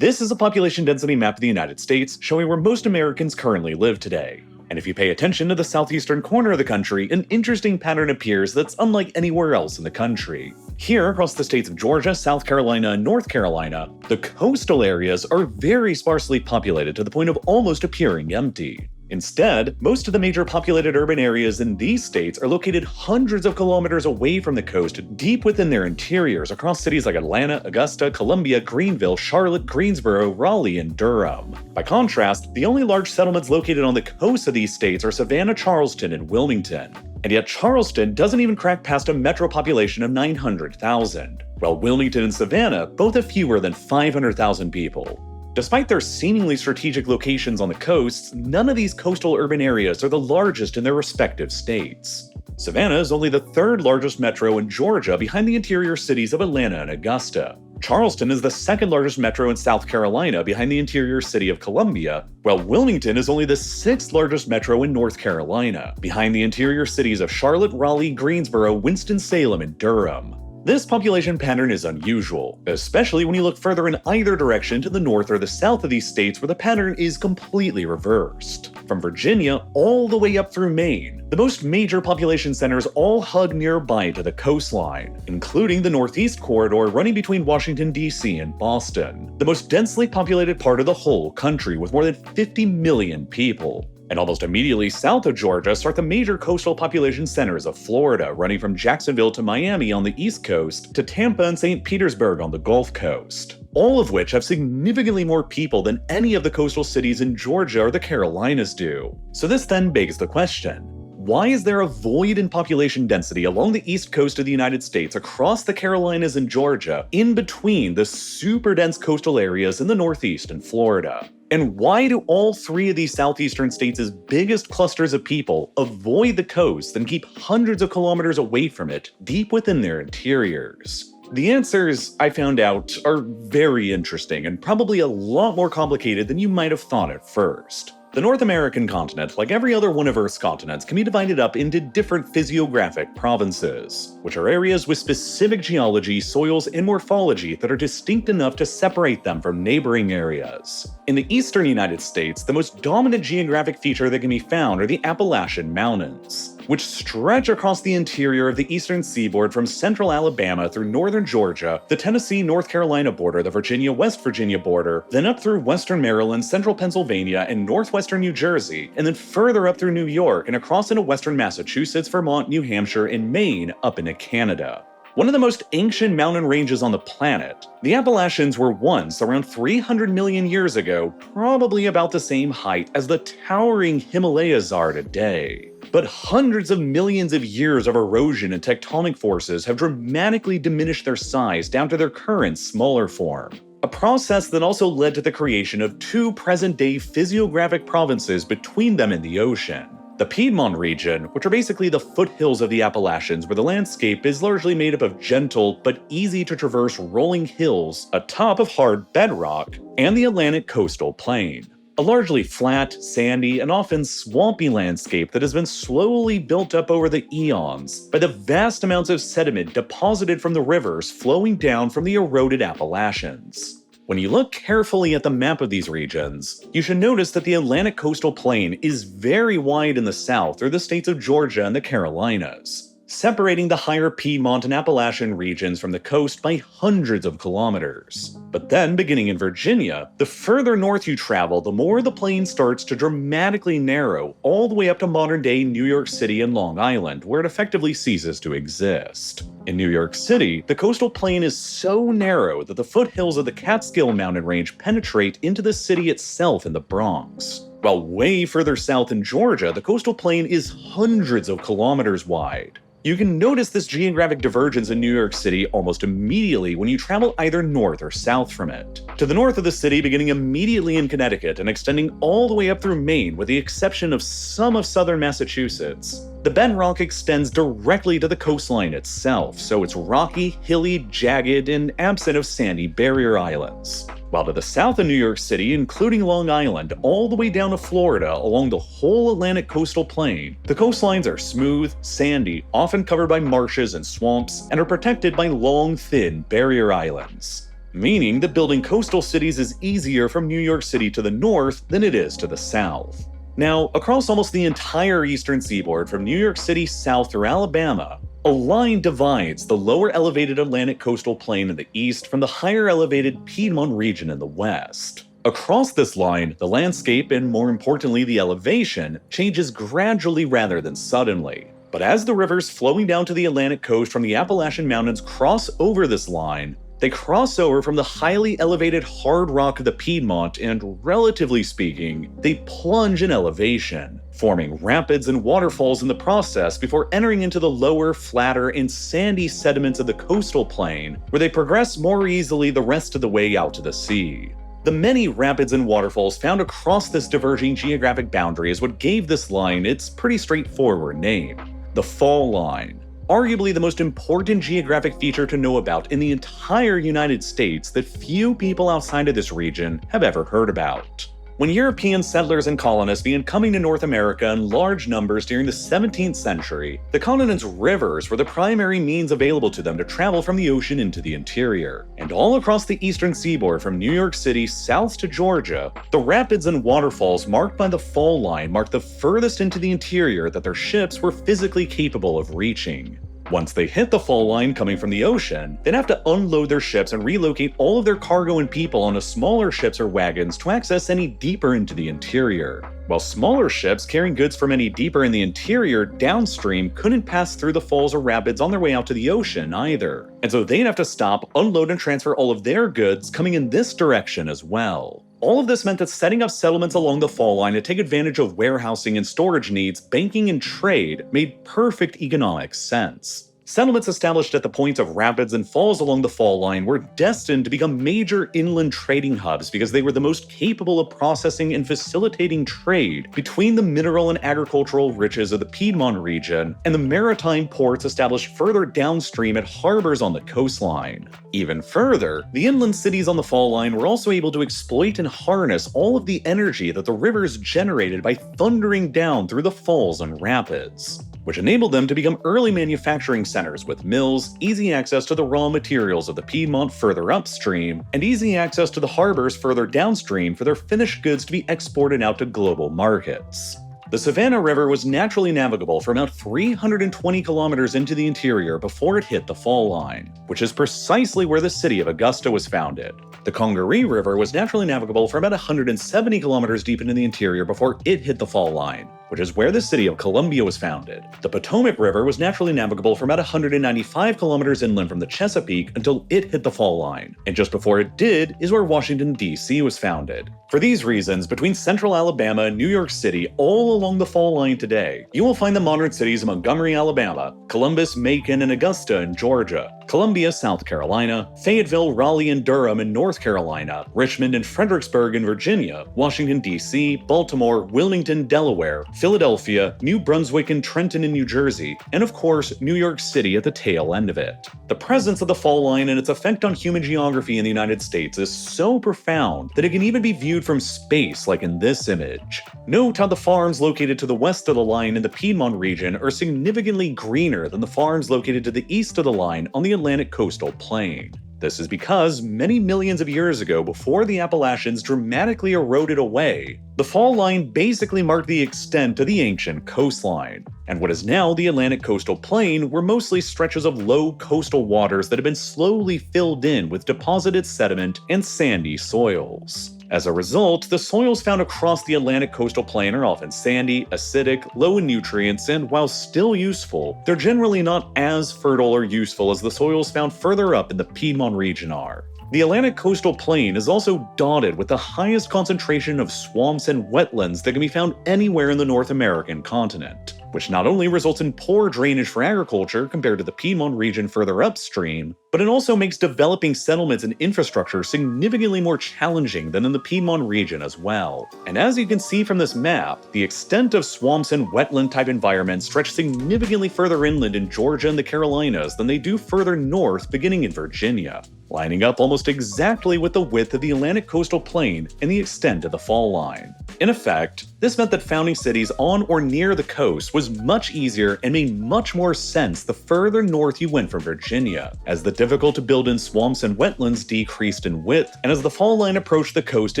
This is a population density map of the United States showing where most Americans currently live today. And if you pay attention to the southeastern corner of the country, an interesting pattern appears that's unlike anywhere else in the country. Here, across the states of Georgia, South Carolina, and North Carolina, the coastal areas are very sparsely populated to the point of almost appearing empty. Instead, most of the major populated urban areas in these states are located hundreds of kilometers away from the coast, deep within their interiors, across cities like Atlanta, Augusta, Columbia, Greenville, Charlotte, Greensboro, Raleigh, and Durham. By contrast, the only large settlements located on the coast of these states are Savannah, Charleston, and Wilmington. And yet Charleston doesn't even crack past a metro population of 900,000, while Wilmington and Savannah both have fewer than 500,000 people. Despite their seemingly strategic locations on the coasts, none of these coastal urban areas are the largest in their respective states. Savannah is only the third largest metro in Georgia behind the interior cities of Atlanta and Augusta. Charleston is the second largest metro in South Carolina behind the interior city of Columbia, while Wilmington is only the sixth largest metro in North Carolina, behind the interior cities of Charlotte, Raleigh, Greensboro, Winston-Salem, and Durham. This population pattern is unusual, especially when you look further in either direction to the north or the south of these states where the pattern is completely reversed. From Virginia all the way up through Maine, the most major population centers all hug nearby to the coastline, including the Northeast Corridor running between Washington, D.C. and Boston, the most densely populated part of the whole country with more than 50 million people. And almost immediately south of Georgia start the major coastal population centers of Florida, running from Jacksonville to Miami on the East Coast to Tampa and St. Petersburg on the Gulf Coast, all of which have significantly more people than any of the coastal cities in Georgia or the Carolinas do. So this then begs the question: why is there a void in population density along the east coast of the United States, across the Carolinas and Georgia, in between the super dense coastal areas in the Northeast and Florida? And why do all three of these southeastern states' biggest clusters of people avoid the coast and keep hundreds of kilometers away from it, deep within their interiors? The answers, I found out, are very interesting and probably a lot more complicated than you might have thought at first. The North American continent, like every other one of Earth's continents, can be divided up into different physiographic provinces, which are areas with specific geology, soils, and morphology that are distinct enough to separate them from neighboring areas. In the eastern United States, the most dominant geographic feature that can be found are the Appalachian Mountains, which stretch across the interior of the eastern seaboard from central Alabama through northern Georgia, the Tennessee-North Carolina border, the Virginia-West Virginia border, then up through western Maryland, central Pennsylvania, and northwestern New Jersey, and then further up through New York and across into western Massachusetts, Vermont, New Hampshire, and Maine up into Canada. One of the most ancient mountain ranges on the planet, the Appalachians were once, around 300 million years ago, probably about the same height as the towering Himalayas are today. But hundreds of millions of years of erosion and tectonic forces have dramatically diminished their size down to their current smaller form. A process that also led to the creation of two present-day physiographic provinces between them and the ocean. The Piedmont region, which are basically the foothills of the Appalachians, where the landscape is largely made up of gentle but easy to traverse rolling hills atop of hard bedrock, and the Atlantic coastal plain, a largely flat, sandy, and often swampy landscape that has been slowly built up over the eons by the vast amounts of sediment deposited from the rivers flowing down from the eroded Appalachians. When you look carefully at the map of these regions, you should notice that the Atlantic coastal plain is very wide in the south through the states of Georgia and the Carolinas, separating the higher Piedmont and Appalachian regions from the coast by hundreds of kilometers. But then, beginning in Virginia, the further north you travel, the more the plain starts to dramatically narrow, all the way up to modern-day New York City and Long Island, where it effectively ceases to exist. In New York City, the coastal plain is so narrow that the foothills of the Catskill mountain range penetrate into the city itself in the Bronx. While way further south in Georgia, the coastal plain is hundreds of kilometers wide. You can notice this geographic divergence in New York City almost immediately when you travel either north or south from it. To the north of the city, beginning immediately in Connecticut and extending all the way up through Maine with the exception of some of southern Massachusetts, the bedrock extends directly to the coastline itself, so it's rocky, hilly, jagged, and absent of sandy barrier islands. While to the south of New York City, including Long Island, all the way down to Florida along the whole Atlantic coastal plain, the coastlines are smooth, sandy, often covered by marshes and swamps, and are protected by long, thin barrier islands. meaning that building coastal cities is easier from New York City to the north than it is to the south. Now, across almost the entire eastern seaboard from New York City south through Alabama, a line divides the lower elevated Atlantic coastal plain in the east from the higher elevated Piedmont region in the west. Across this line, the landscape, and more importantly the elevation, changes gradually rather than suddenly. But as the rivers flowing down to the Atlantic coast from the Appalachian Mountains cross over this line, they cross over from the highly elevated hard rock of the Piedmont and, relatively speaking, they plunge in elevation, forming rapids and waterfalls in the process before entering into the lower, flatter, and sandy sediments of the coastal plain, where they progress more easily the rest of the way out to the sea. The many rapids and waterfalls found across this diverging geographic boundary is what gave this line its pretty straightforward name, the Fall Line. Arguably the most important geographic feature to know about in the entire United States that few people outside of this region have ever heard about. When European settlers and colonists began coming to North America in large numbers during the 17th century, the continent's rivers were the primary means available to them to travel from the ocean into the interior. And all across the eastern seaboard from New York City south to Georgia, the rapids and waterfalls marked by the Fall Line marked the furthest into the interior that their ships were physically capable of reaching. Once they hit the fall line coming from the ocean, they'd have to unload their ships and relocate all of their cargo and people onto smaller ships or wagons to access any deeper into the interior. While smaller ships carrying goods from any deeper in the interior downstream couldn't pass through the falls or rapids on their way out to the ocean either. And so they'd have to stop, unload, and transfer all of their goods coming in this direction as well. All of this meant that setting up settlements along the fall line to take advantage of warehousing and storage needs, banking, and trade made perfect economic sense. Settlements established at the points of rapids and falls along the fall line were destined to become major inland trading hubs because they were the most capable of processing and facilitating trade between the mineral and agricultural riches of the Piedmont region and the maritime ports established further downstream at harbors on the coastline. Even further, the inland cities on the fall line were also able to exploit and harness all of the energy that the rivers generated by thundering down through the falls and rapids, which enabled them to become early manufacturing centers with mills, easy access to the raw materials of the Piedmont further upstream, and easy access to the harbors further downstream for their finished goods to be exported out to global markets. The Savannah River was naturally navigable for about 320 kilometers into the interior before it hit the fall line, which is precisely where the city of Augusta was founded. The Congaree River was naturally navigable for about 170 kilometers deep into the interior before it hit the fall line, which is where the city of Columbia was founded. The Potomac River was naturally navigable for about 195 kilometers inland from the Chesapeake until it hit the fall line, and just before it did is where Washington, D.C. was founded. For these reasons, between central Alabama and New York City, all along the fall line today, you will find the modern cities of Montgomery, Alabama, Columbus, Macon, and Augusta in Georgia, Columbia, South Carolina, Fayetteville, Raleigh, and Durham in North Carolina, Richmond and Fredericksburg in Virginia, Washington, D.C., Baltimore, Wilmington, Delaware, Philadelphia, New Brunswick, and Trenton in New Jersey, and of course, New York City at the tail end of it. The presence of the fall line and its effect on human geography in the United States is so profound that it can even be viewed from space like in this image. Note how the farms located to the west of the line in the Piedmont region are significantly greener than the farms located to the east of the line on the Atlantic coastal plain. This is because many millions of years ago, before the Appalachians dramatically eroded away, the fall line basically marked the extent of the ancient coastline. And what is now the Atlantic coastal plain were mostly stretches of low coastal waters that have been slowly filled in with deposited sediment and sandy soils. As a result, the soils found across the Atlantic coastal plain are often sandy, acidic, low in nutrients, and while still useful, they're generally not as fertile or useful as the soils found further up in the Piedmont region are. The Atlantic coastal plain is also dotted with the highest concentration of swamps and wetlands that can be found anywhere in the North American continent, which not only results in poor drainage for agriculture compared to the Piedmont region further upstream, but it also makes developing settlements and infrastructure significantly more challenging than in the Piedmont region as well. And as you can see from this map, the extent of swamps and wetland-type environments stretch significantly further inland in Georgia and the Carolinas than they do further north, beginning in Virginia, lining up almost exactly with the width of the Atlantic coastal plain and the extent of the fall line. In effect, this meant that founding cities on or near the coast was much easier and made much more sense the further north you went from Virginia, as the difficult-to-build-in swamps and wetlands decreased in width, and as the fall line approached the coast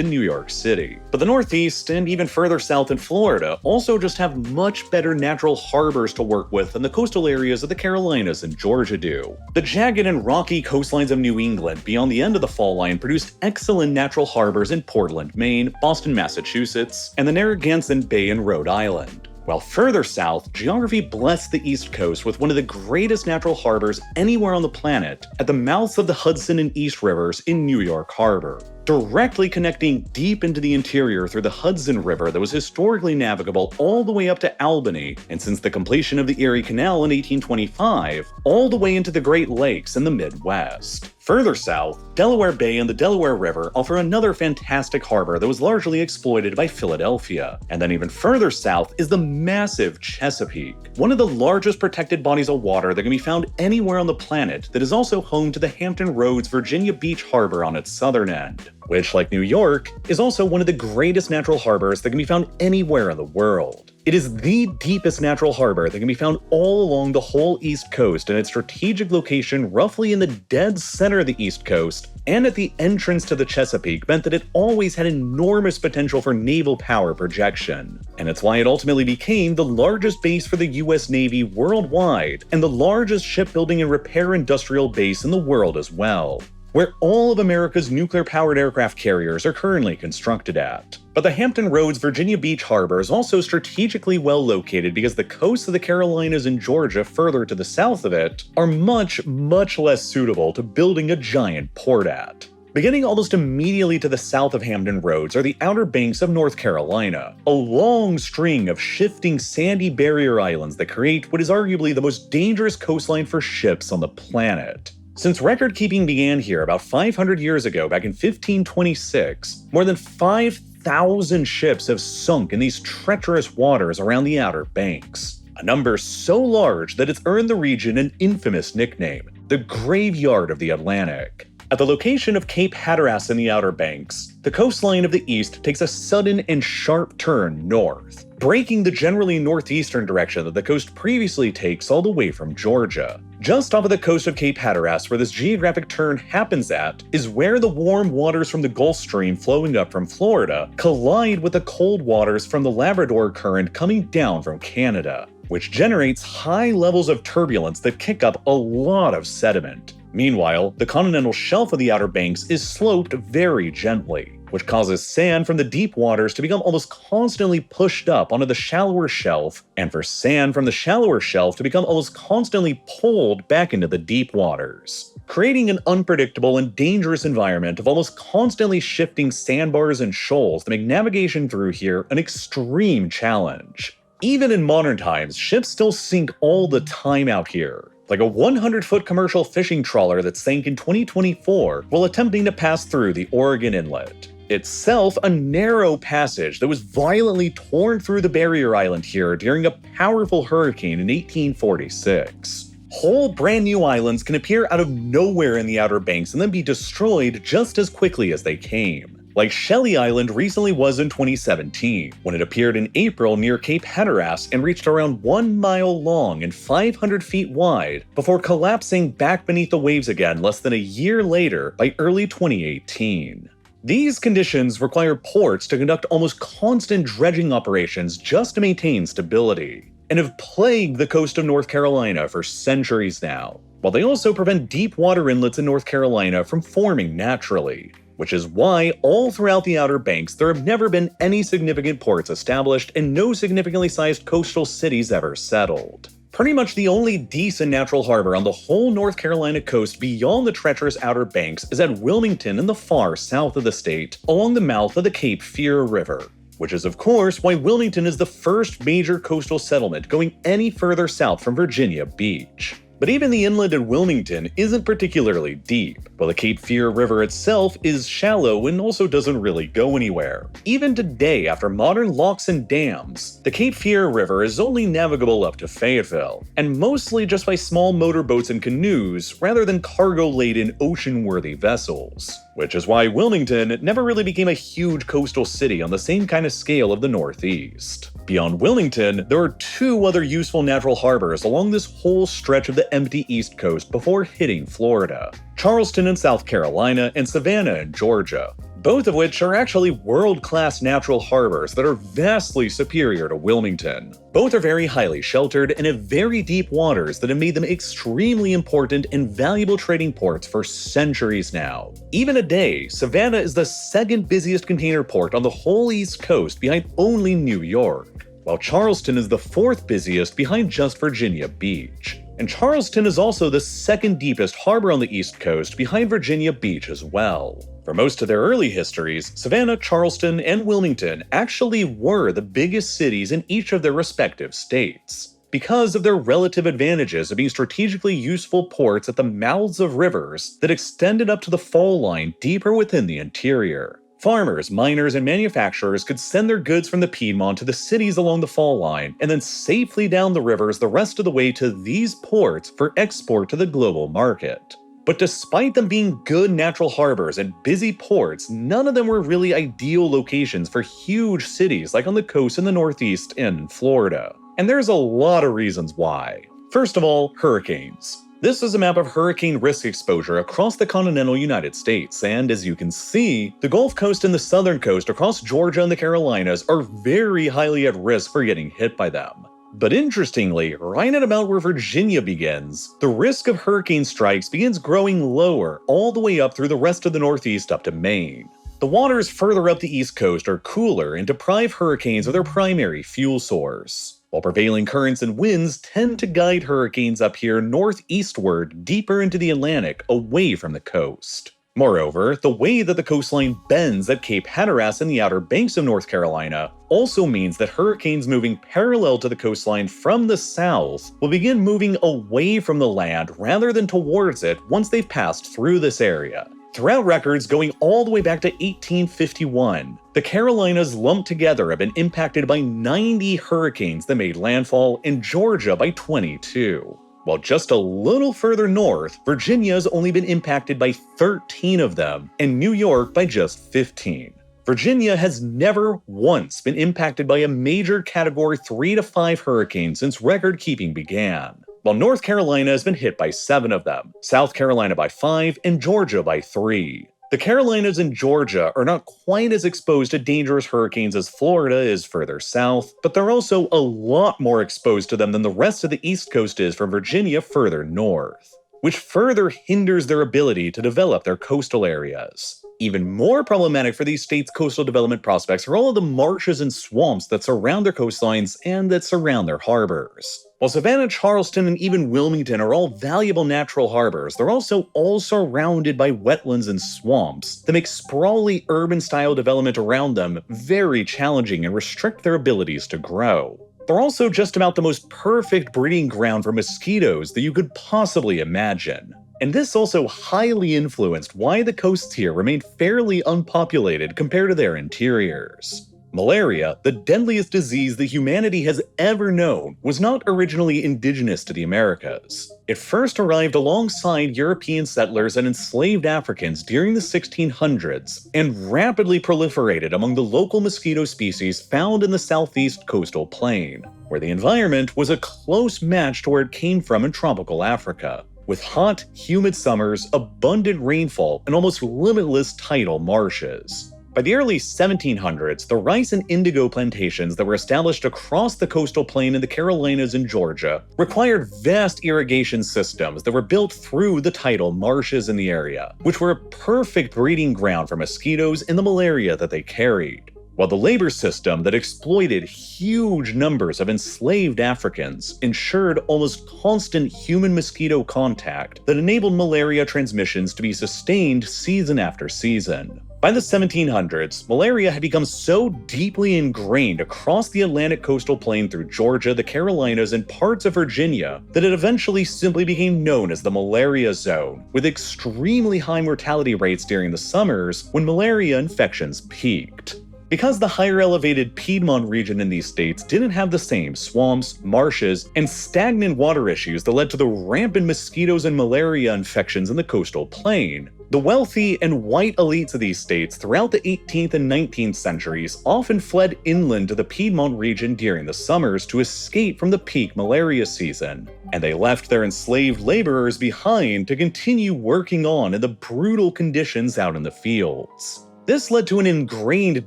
in New York City. But the Northeast, and even further south in Florida, also just have much better natural harbors to work with than the coastal areas of the Carolinas and Georgia do. The jagged and rocky coastlines of New England beyond the end of the fall line produced excellent natural harbors in Portland, Maine, Boston, Massachusetts, and the Narragansett Bay in Rhode Island. While further south, geography blessed the East Coast with one of the greatest natural harbors anywhere on the planet at the mouths of the Hudson and East Rivers in New York Harbor, directly connecting deep into the interior through the Hudson River that was historically navigable all the way up to Albany, and since the completion of the Erie Canal in 1825, all the way into the Great Lakes in the Midwest. Further south, Delaware Bay and the Delaware River offer another fantastic harbor that was largely exploited by Philadelphia. And then even further south is the massive Chesapeake, one of the largest protected bodies of water that can be found anywhere on the planet that is also home to the Hampton Roads Virginia Beach Harbor on its southern end, which, like New York, is also one of the greatest natural harbors that can be found anywhere in the world. It is the deepest natural harbor that can be found all along the whole East Coast, and its strategic location roughly in the dead center of the East Coast and at the entrance to the Chesapeake meant that it always had enormous potential for naval power projection. And it's why it ultimately became the largest base for the US Navy worldwide and the largest shipbuilding and repair industrial base in the world as well, where all of America's nuclear-powered aircraft carriers are currently constructed at. But the Hampton Roads Virginia Beach Harbor is also strategically well located because the coasts of the Carolinas and Georgia further to the south of it are much, much less suitable to building a giant port at. Beginning almost immediately to the south of Hampton Roads are the Outer Banks of North Carolina, a long string of shifting sandy barrier islands that create what is arguably the most dangerous coastline for ships on the planet. Since record-keeping began here about 500 years ago, back in 1526, more than 5,000 ships have sunk in these treacherous waters around the Outer Banks, a number so large that it's earned the region an infamous nickname, the Graveyard of the Atlantic. At the location of Cape Hatteras in the Outer Banks, the coastline of the east takes a sudden and sharp turn north, breaking the generally northeastern direction that the coast previously takes all the way from Georgia. Just off of the coast of Cape Hatteras, where this geographic turn happens at, is where the warm waters from the Gulf Stream flowing up from Florida collide with the cold waters from the Labrador Current coming down from Canada, which generates high levels of turbulence that kick up a lot of sediment. Meanwhile, the continental shelf of the Outer Banks is sloped very gently, which causes sand from the deep waters to become almost constantly pushed up onto the shallower shelf, and for sand from the shallower shelf to become almost constantly pulled back into the deep waters, creating an unpredictable and dangerous environment of almost constantly shifting sandbars and shoals that make navigation through here an extreme challenge. Even in modern times, ships still sink all the time out here, like a 100-foot commercial fishing trawler that sank in 2024 while attempting to pass through the Oregon Inlet. Itself a narrow passage that was violently torn through the barrier island here during a powerful hurricane in 1846. Whole brand new islands can appear out of nowhere in the Outer Banks and then be destroyed just as quickly as they came, like Shelley Island recently was in 2017, when it appeared in April near Cape Hatteras and reached around 1 mile long and 500 feet wide before collapsing back beneath the waves again less than a year later by early 2018. These conditions require ports to conduct almost constant dredging operations just to maintain stability, and have plagued the coast of North Carolina for centuries now, while they also prevent deep water inlets in North Carolina from forming naturally, which is why all throughout the Outer Banks there have never been any significant ports established and no significantly sized coastal cities ever settled. Pretty much the only decent natural harbor on the whole North Carolina coast beyond the treacherous Outer Banks is at Wilmington in the far south of the state, along the mouth of the Cape Fear River, which is of course why Wilmington is the first major coastal settlement going any further south from Virginia Beach. But even the inlet in Wilmington isn't particularly deep, while the Cape Fear River itself is shallow and also doesn't really go anywhere. Even today, after modern locks and dams, the Cape Fear River is only navigable up to Fayetteville, and mostly just by small motorboats and canoes rather than cargo-laden ocean-worthy vessels. Which is why Wilmington never really became a huge coastal city on the same kind of scale of the Northeast. Beyond Wilmington, there are two other useful natural harbors along this whole stretch of the empty East Coast before hitting Florida: Charleston in South Carolina and Savannah in Georgia, both of which are actually world-class natural harbors that are vastly superior to Wilmington. Both are very highly sheltered and have very deep waters that have made them extremely important and valuable trading ports for centuries now. Even today, Savannah is the second busiest container port on the whole East Coast behind only New York, while Charleston is the fourth busiest behind just Virginia Beach. And Charleston is also the second deepest harbor on the East Coast behind Virginia Beach as well. For most of their early histories, Savannah, Charleston, and Wilmington actually were the biggest cities in each of their respective states, because of their relative advantages of being strategically useful ports at the mouths of rivers that extended up to the fall line deeper within the interior. Farmers, miners, and manufacturers could send their goods from the Piedmont to the cities along the fall line and then safely down the rivers the rest of the way to these ports for export to the global market. But despite them being good natural harbors and busy ports, none of them were really ideal locations for huge cities like on the coast in the Northeast and in Florida. And there's a lot of reasons why. First of all, hurricanes. This is a map of hurricane risk exposure across the continental United States, and as you can see, the Gulf Coast and the southern coast across Georgia and the Carolinas are very highly at risk for getting hit by them. But interestingly, right at about where Virginia begins, the risk of hurricane strikes begins growing lower all the way up through the rest of the Northeast up to Maine. The waters further up the East Coast are cooler and deprive hurricanes of their primary fuel source, while prevailing currents and winds tend to guide hurricanes up here northeastward deeper into the Atlantic away from the coast. Moreover, the way that the coastline bends at Cape Hatteras and the Outer Banks of North Carolina also means that hurricanes moving parallel to the coastline from the south will begin moving away from the land rather than towards it once they've passed through this area. Throughout records going all the way back to 1851, the Carolinas lumped together have been impacted by 90 hurricanes that made landfall, and Georgia by 22. While just a little further north, Virginia has only been impacted by 13 of them, and New York by just 15. Virginia has never once been impacted by a major Category 3 to 5 hurricane since record keeping began, while North Carolina has been hit by 7 of them, South Carolina by 5, and Georgia by 3. The Carolinas and Georgia are not quite as exposed to dangerous hurricanes as Florida is further south, but they're also a lot more exposed to them than the rest of the East Coast is from Virginia further north, which further hinders their ability to develop their coastal areas. Even more problematic for these states' coastal development prospects are all of the marshes and swamps that surround their coastlines and that surround their harbors. While Savannah, Charleston, and even Wilmington are all valuable natural harbors, they're also all surrounded by wetlands and swamps that make sprawly urban-style development around them very challenging and restrict their abilities to grow. They're also just about the most perfect breeding ground for mosquitoes that you could possibly imagine. And this also highly influenced why the coasts here remain fairly unpopulated compared to their interiors. Malaria, the deadliest disease that humanity has ever known, was not originally indigenous to the Americas. It first arrived alongside European settlers and enslaved Africans during the 1600s, and rapidly proliferated among the local mosquito species found in the southeast coastal plain, where the environment was a close match to where it came from in tropical Africa, with hot, humid summers, abundant rainfall, and almost limitless tidal marshes. By the early 1700s, the rice and indigo plantations that were established across the coastal plain in the Carolinas and Georgia required vast irrigation systems that were built through the tidal marshes in the area, which were a perfect breeding ground for mosquitoes and the malaria that they carried. While the labor system that exploited huge numbers of enslaved Africans ensured almost constant human-mosquito contact that enabled malaria transmissions to be sustained season after season. By the 1700s, malaria had become so deeply ingrained across the Atlantic coastal plain through Georgia, the Carolinas, and parts of Virginia that it eventually simply became known as the malaria zone, with extremely high mortality rates during the summers when malaria infections peaked. Because the higher elevated Piedmont region in these states didn't have the same swamps, marshes, and stagnant water issues that led to the rampant mosquitoes and malaria infections in the coastal plain, the wealthy and white elites of these states throughout the 18th and 19th centuries often fled inland to the Piedmont region during the summers to escape from the peak malaria season, and they left their enslaved laborers behind to continue working on in the brutal conditions out in the fields. This led to an ingrained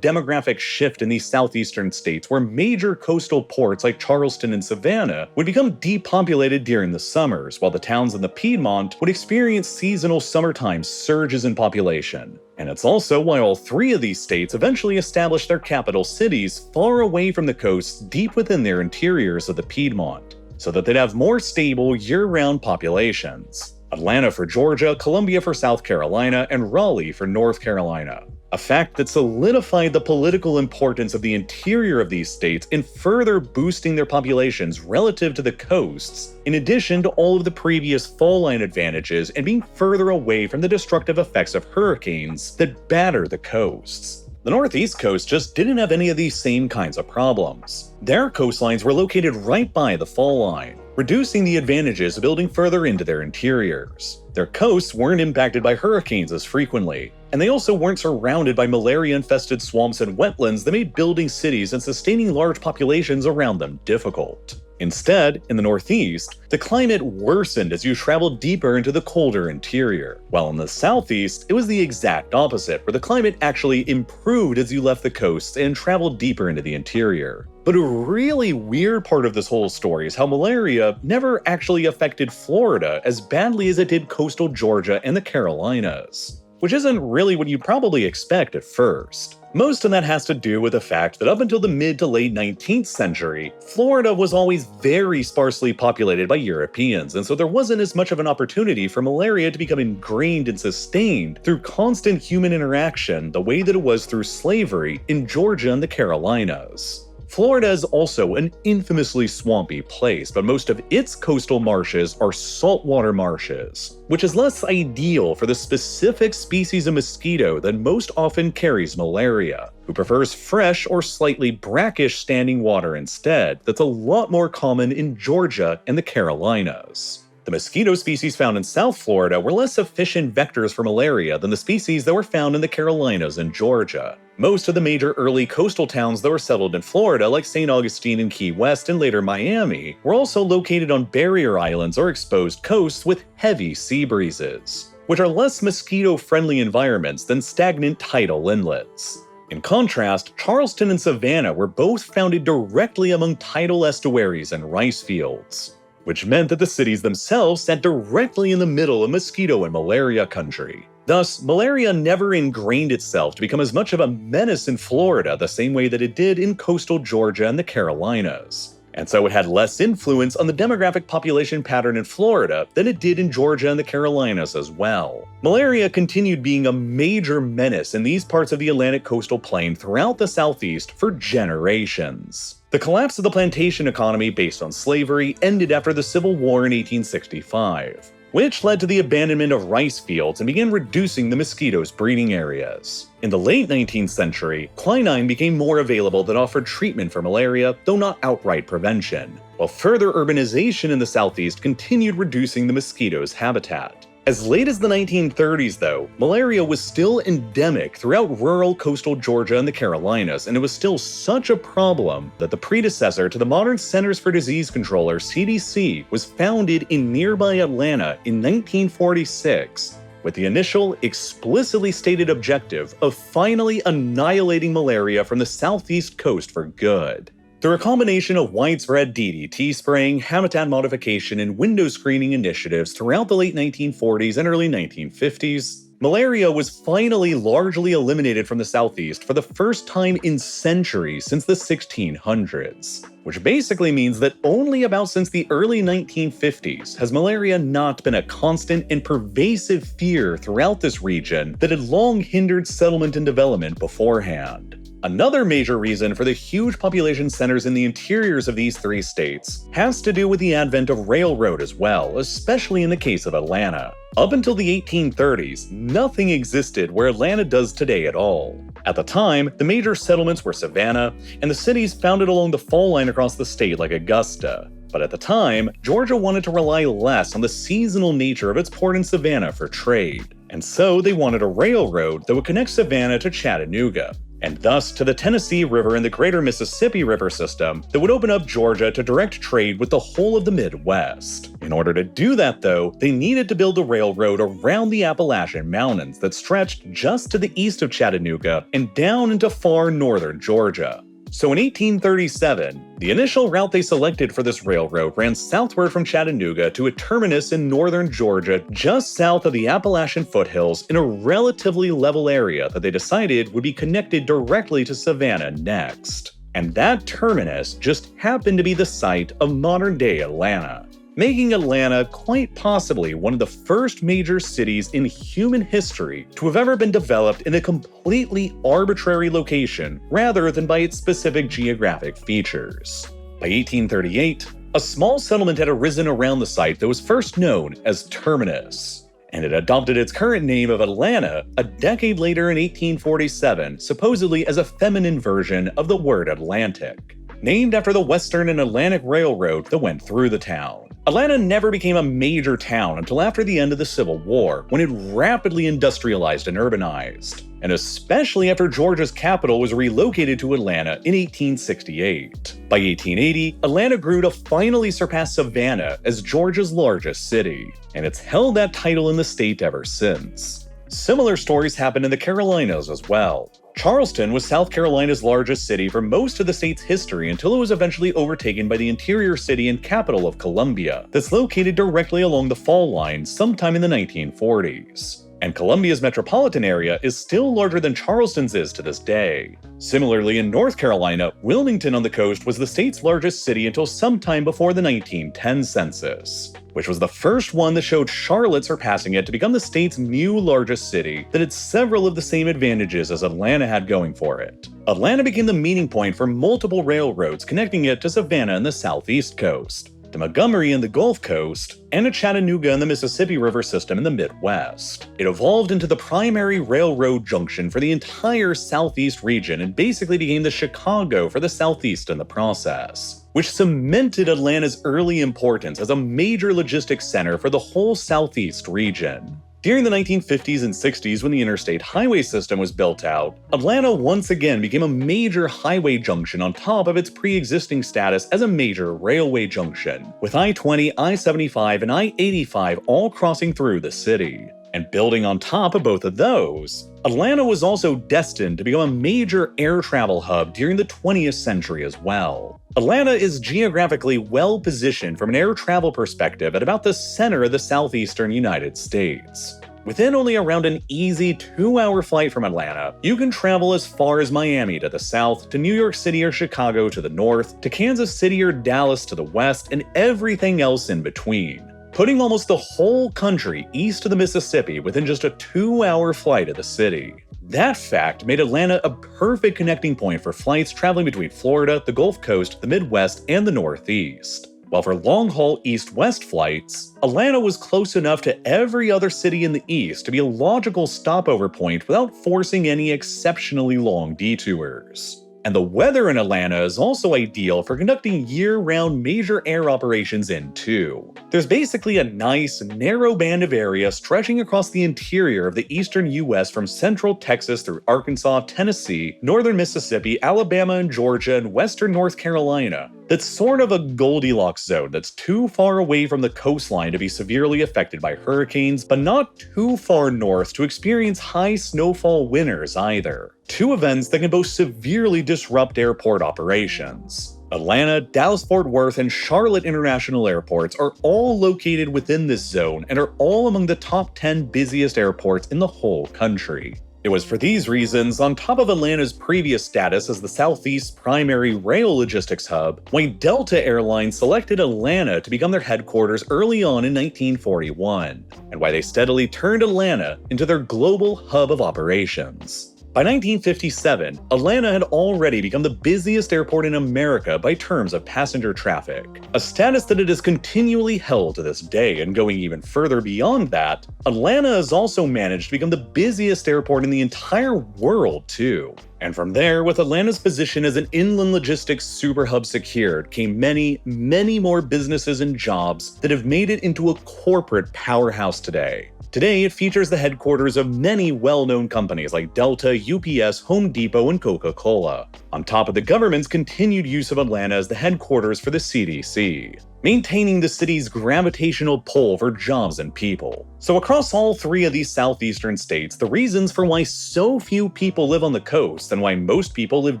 demographic shift in these southeastern states where major coastal ports like Charleston and Savannah would become depopulated during the summers, while the towns in the Piedmont would experience seasonal summertime surges in population. And it's also why all three of these states eventually established their capital cities far away from the coasts deep within their interiors of the Piedmont, so that they'd have more stable year-round populations. Atlanta for Georgia, Columbia for South Carolina, and Raleigh for North Carolina. A fact that solidified the political importance of the interior of these states in further boosting their populations relative to the coasts, in addition to all of the previous fall line advantages and being further away from the destructive effects of hurricanes that batter the coasts. The Northeast coast just didn't have any of these same kinds of problems. Their coastlines were located right by the fall line, reducing the advantages of building further into their interiors. Their coasts weren't impacted by hurricanes as frequently, and they also weren't surrounded by malaria-infested swamps and wetlands that made building cities and sustaining large populations around them difficult. Instead, in the Northeast, the climate worsened as you traveled deeper into the colder interior, while in the Southeast, it was the exact opposite, where the climate actually improved as you left the coasts and traveled deeper into the interior. But a really weird part of this whole story is how malaria never actually affected Florida as badly as it did coastal Georgia and the Carolinas, which isn't really what you'd probably expect at first. Most of that has to do with the fact that up until the mid to late 19th century, Florida was always very sparsely populated by Europeans, and so there wasn't as much of an opportunity for malaria to become ingrained and sustained through constant human interaction the way that it was through slavery in Georgia and the Carolinas. Florida is also an infamously swampy place, but most of its coastal marshes are saltwater marshes, which is less ideal for the specific species of mosquito that most often carries malaria, who prefers fresh or slightly brackish standing water instead. That's a lot more common in Georgia and the Carolinas. The mosquito species found in South Florida were less efficient vectors for malaria than the species that were found in the Carolinas and Georgia. Most of the major early coastal towns that were settled in Florida, like St. Augustine and Key West and later Miami, were also located on barrier islands or exposed coasts with heavy sea breezes, which are less mosquito-friendly environments than stagnant tidal inlets. In contrast, Charleston and Savannah were both founded directly among tidal estuaries and rice fields, which meant that the cities themselves sat directly in the middle of mosquito and malaria country. Thus, malaria never ingrained itself to become as much of a menace in Florida the same way that it did in coastal Georgia and the Carolinas. And so it had less influence on the demographic population pattern in Florida than it did in Georgia and the Carolinas as well. Malaria continued being a major menace in these parts of the Atlantic coastal plain throughout the Southeast for generations. The collapse of the plantation economy based on slavery ended after the Civil War in 1865, which led to the abandonment of rice fields and began reducing the mosquitoes' breeding areas. In the late 19th century, quinine became more available that offered treatment for malaria, though not outright prevention, while further urbanization in the Southeast continued reducing the mosquitoes' habitat. As late as the 1930s, though, malaria was still endemic throughout rural coastal Georgia and the Carolinas, and it was still such a problem that the predecessor to the modern Centers for Disease Control, or CDC, was founded in nearby Atlanta in 1946, with the initial, explicitly stated objective of finally annihilating malaria from the southeast coast for good. Through a combination of widespread DDT spraying, habitat modification, and window screening initiatives throughout the late 1940s and early 1950s, Malaria was finally largely eliminated from the southeast for the first time in centuries since the 1600s, which basically means that only about since the early 1950s has malaria not been a constant and pervasive fear throughout this region that had long hindered settlement and development beforehand. Another major reason for the huge population centers in the interiors of these three states has to do with the advent of railroad as well, especially in the case of Atlanta. Up until the 1830s, nothing existed where Atlanta does today at all. At the time, the major settlements were Savannah, and the cities founded along the fall line across the state like Augusta. But at the time, Georgia wanted to rely less on the seasonal nature of its port in Savannah for trade, and so they wanted a railroad that would connect Savannah to Chattanooga, and thus to the Tennessee River and the greater Mississippi River system that would open up Georgia to direct trade with the whole of the Midwest. In order to do that, though, they needed to build a railroad around the Appalachian Mountains that stretched just to the east of Chattanooga and down into far northern Georgia. So in 1837, the initial route they selected for this railroad ran southward from Chattanooga to a terminus in northern Georgia just south of the Appalachian foothills in a relatively level area that they decided would be connected directly to Savannah next. And that terminus just happened to be the site of modern-day Atlanta, making Atlanta quite possibly one of the first major cities in human history to have ever been developed in a completely arbitrary location rather than by its specific geographic features. By 1838, a small settlement had arisen around the site that was first known as Terminus, and it adopted its current name of Atlanta a decade later in 1847, supposedly as a feminine version of the word Atlantic, named after the Western and Atlantic Railroad that went through the town. Atlanta never became a major town until after the end of the Civil War, when it rapidly industrialized and urbanized, and especially after Georgia's capital was relocated to Atlanta in 1868. By 1880, Atlanta grew to finally surpass Savannah as Georgia's largest city, and it's held that title in the state ever since. Similar stories happened in the Carolinas as well. Charleston was South Carolina's largest city for most of the state's history until it was eventually overtaken by the interior city and capital of Columbia, that's located directly along the fall line sometime in the 1940s. And Columbia's metropolitan area is still larger than Charleston's is to this day. Similarly, in North Carolina, Wilmington on the coast was the state's largest city until sometime before the 1910 census, which was the first one that showed Charlotte surpassing it to become the state's new largest city that had several of the same advantages as Atlanta had going for it. Atlanta became the meeting point for multiple railroads connecting it to Savannah and the southeast coast, to Montgomery and the Gulf Coast, and to Chattanooga and the Mississippi River system in the Midwest. It evolved into the primary railroad junction for the entire southeast region and basically became the Chicago for the southeast in the process, which cemented Atlanta's early importance as a major logistics center for the whole southeast region. During the 1950s and 60s, when the interstate highway system was built out, Atlanta once again became a major highway junction on top of its pre-existing status as a major railway junction, with I-20, I-75, and I-85 all crossing through the city. And building on top of both of those, Atlanta was also destined to become a major air travel hub during the 20th century as well. Atlanta is geographically well positioned from an air travel perspective at about the center of the southeastern United States. Within only around an easy 2-hour flight from Atlanta, you can travel as far as Miami to the south, to New York City or Chicago to the north, to Kansas City or Dallas to the west, and everything else in between, putting almost the whole country east of the Mississippi within just a 2-hour flight of the city. That fact made Atlanta a perfect connecting point for flights traveling between Florida, the Gulf Coast, the Midwest, and the Northeast. While for long-haul east-west flights, Atlanta was close enough to every other city in the east to be a logical stopover point without forcing any exceptionally long detours. And the weather in Atlanta is also ideal for conducting year-round major air operations in too. There's basically a nice, narrow band of area stretching across the interior of the eastern US from central Texas through Arkansas, Tennessee, northern Mississippi, Alabama and Georgia, and western North Carolina. That's sort of a Goldilocks zone that's too far away from the coastline to be severely affected by hurricanes, but not too far north to experience high snowfall winters either. Two events that can both severely disrupt airport operations. Atlanta, Dallas-Fort Worth, and Charlotte international airports are all located within this zone and are all among the top 10 busiest airports in the whole country. It was for these reasons, on top of Atlanta's previous status as the Southeast's primary rail logistics hub, why Delta Airlines selected Atlanta to become their headquarters early on in 1941, and why they steadily turned Atlanta into their global hub of operations. By 1957, Atlanta had already become the busiest airport in America by terms of passenger traffic, a status that it has continually held to this day, and going even further beyond that, Atlanta has also managed to become the busiest airport in the entire world too. And from there, with Atlanta's position as an inland logistics superhub secured, came many, many more businesses and jobs that have made it into a corporate powerhouse today. Today, it features the headquarters of many well-known companies like Delta, UPS, Home Depot, and Coca-Cola, on top of the government's continued use of Atlanta as the headquarters for the CDC, maintaining the city's gravitational pull for jobs and people. So across all three of these southeastern states, the reasons for why so few people live on the coast and why most people live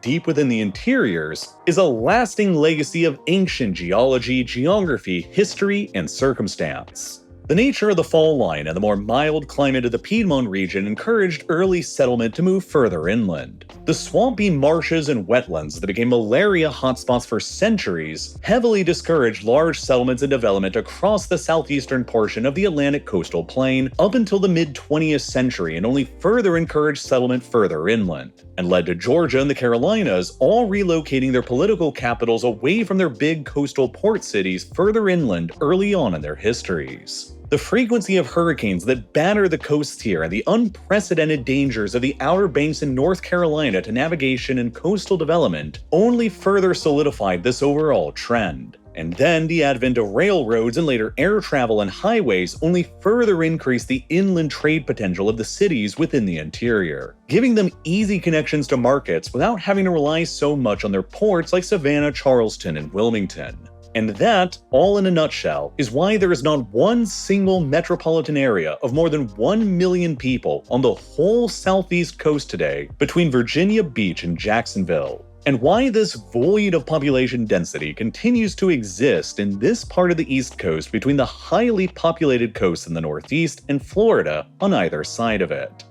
deep within the interiors is a lasting legacy of ancient geology, geography, history, and circumstance. The nature of the fall line and the more mild climate of the Piedmont region encouraged early settlement to move further inland. The swampy marshes and wetlands that became malaria hotspots for centuries heavily discouraged large settlements and development across the southeastern portion of the Atlantic coastal plain up until the mid-20th century, and only further encouraged settlement further inland, and led to Georgia and the Carolinas all relocating their political capitals away from their big coastal port cities further inland early on in their histories. The frequency of hurricanes that batter the coasts here and the unprecedented dangers of the Outer Banks in North Carolina to navigation and coastal development only further solidified this overall trend. And then the advent of railroads and later air travel and highways only further increased the inland trade potential of the cities within the interior, giving them easy connections to markets without having to rely so much on their ports like Savannah, Charleston, and Wilmington. And that, all in a nutshell, is why there is not one single metropolitan area of more than 1 million people on the whole southeast coast today between Virginia Beach and Jacksonville, and why this void of population density continues to exist in this part of the East Coast between the highly populated coasts in the Northeast and Florida on either side of it.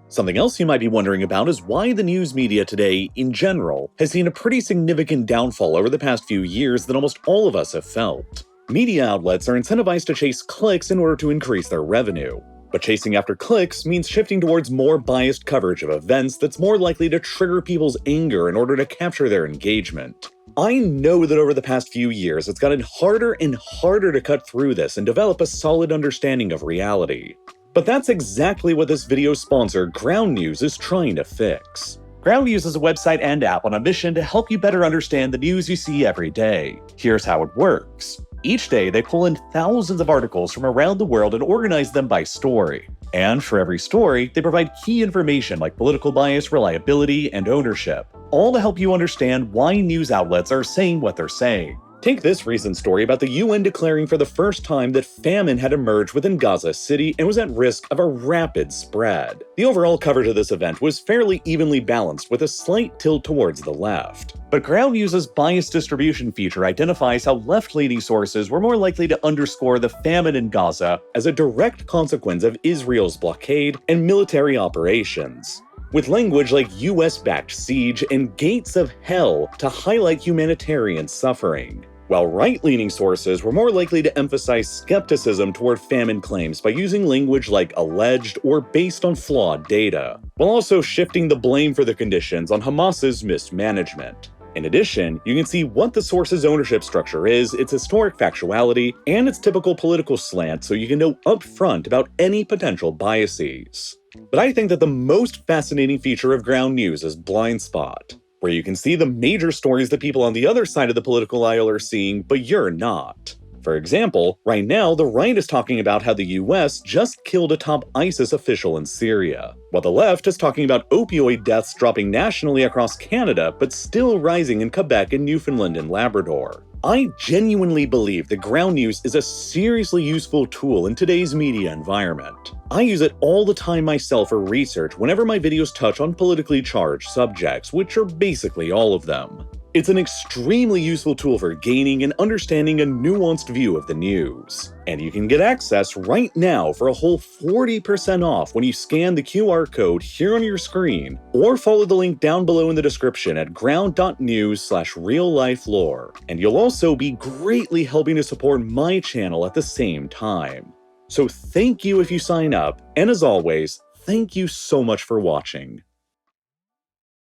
Something else you might be wondering about is why the news media today, in general, has seen a pretty significant downfall over the past few years that almost all of us have felt. Media outlets are incentivized to chase clicks in order to increase their revenue. But chasing after clicks means shifting towards more biased coverage of events that's more likely to trigger people's anger in order to capture their engagement. I know that over the past few years, it's gotten harder and harder to cut through this and develop a solid understanding of reality. But that's exactly what this video's sponsor, Ground News, is trying to fix. Ground News is a website and app on a mission to help you better understand the news you see every day. Here's how it works. Each day, they pull in thousands of articles from around the world and organize them by story. And for every story, they provide key information like political bias, reliability, and ownership, all to help you understand why news outlets are saying what they're saying. Take this recent story about the UN declaring for the first time that famine had emerged within Gaza City and was at risk of a rapid spread. The overall coverage of this event was fairly evenly balanced, with a slight tilt towards the left. But Ground News's biased distribution feature identifies how left-leaning sources were more likely to underscore the famine in Gaza as a direct consequence of Israel's blockade and military operations, with language like US-backed siege and gates of hell to highlight humanitarian suffering, while right-leaning sources were more likely to emphasize skepticism toward famine claims by using language like alleged or based on flawed data, while also shifting the blame for the conditions on Hamas's mismanagement. In addition, you can see what the source's ownership structure is, its historic factuality, and its typical political slant, so you can know upfront about any potential biases. But I think that the most fascinating feature of Ground News is Blind Spot, where you can see the major stories that people on the other side of the political aisle are seeing, but you're not. For example, right now, the right is talking about how the US just killed a top ISIS official in Syria, while the left is talking about opioid deaths dropping nationally across Canada, but still rising in Quebec and Newfoundland and Labrador. I genuinely believe that Ground News is a seriously useful tool in today's media environment. I use it all the time myself for research whenever my videos touch on politically charged subjects, which are basically all of them. It's an extremely useful tool for gaining and understanding a nuanced view of the news. And you can get access right now for a whole 40% off when you scan the QR code here on your screen, or follow the link down below in the description at ground.news/reallifelore. And you'll also be greatly helping to support my channel at the same time. So thank you if you sign up, and as always, thank you so much for watching.